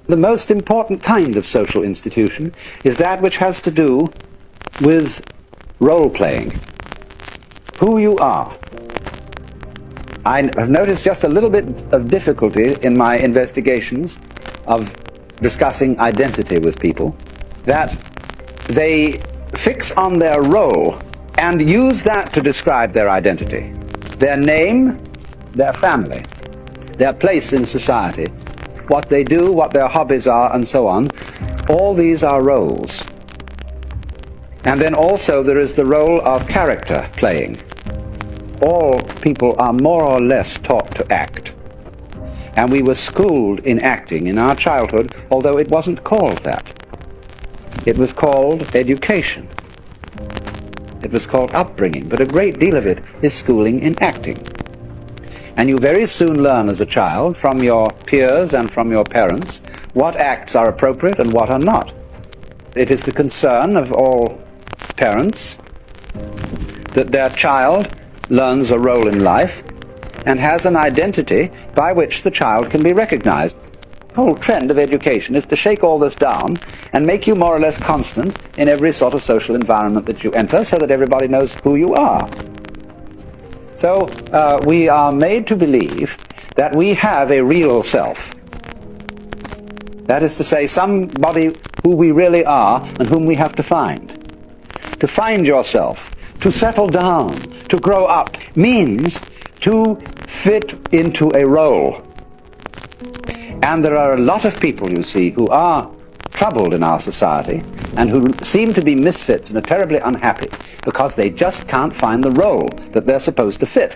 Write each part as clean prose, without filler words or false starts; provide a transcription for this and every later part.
The most important kind of social institution is that which has to do with role-playing. Who you are. I have noticed just a little bit of difficulty in my investigations of discussing identity with people, that they fix on their role and use that to describe their identity. Their name, their family, their place in society, what they do, what their hobbies are, and so on. All these are roles. And then also there is the role of character playing. All people are more or less taught to act. And we were schooled in acting in our childhood, although it wasn't called that. It was called education. It was called upbringing, but a great deal of it is schooling in acting. And you very soon learn as a child from your peers and from your parents what acts are appropriate and what are not. It is the concern of all parents that their child learns a role in life and has an identity by which the child can be recognized. The whole trend of education is to shake all this down and make you more or less constant in every sort of social environment that you enter so that everybody knows who you are. So we are made to believe that we have a real self. That is to say, somebody who we really are and whom we have to find. To find yourself, to settle down, to grow up, means to fit into a role. And there are a lot of people, you see, who are troubled in our society and who seem to be misfits and are terribly unhappy because they just can't find the role that they're supposed to fit.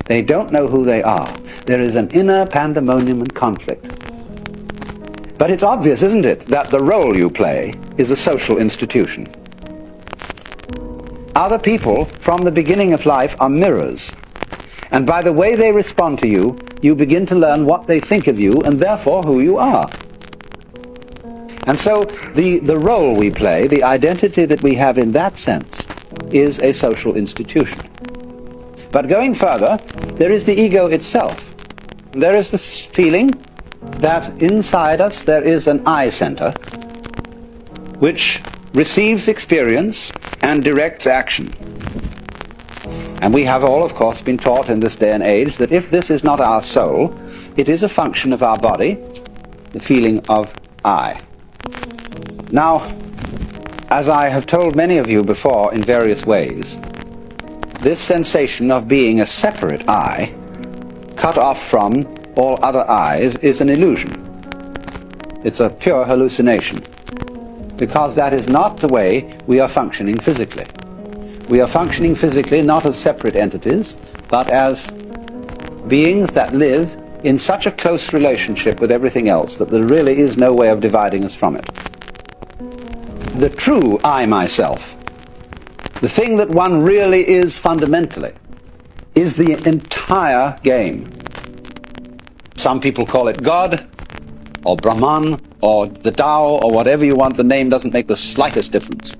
They don't know who they are. There is an inner pandemonium and conflict. But it's obvious, isn't it, that the role you play is a social institution. Other people, from the beginning of life, are mirrors. And by the way they respond to you, you begin to learn what they think of you and therefore who you are. And so the role we play, the identity that we have in that sense, is a social institution. But going further, there is the ego itself. There is this feeling that inside us there is an I center which receives experience and directs action. And we have all, of course, been taught in this day and age that if this is not our soul, it is a function of our body, the feeling of I. Now, as I have told many of you before in various ways, this sensation of being a separate I, cut off from all other I's, is an illusion. It's a pure hallucination, because that is not the way we are functioning physically. We are functioning physically not as separate entities, but as beings that live in such a close relationship with everything else that there really is no way of dividing us from it. The true I myself, the thing that one really is fundamentally, is the entire game. Some people call it God, or Brahman, or the Tao, or whatever you want. The name doesn't make the slightest difference.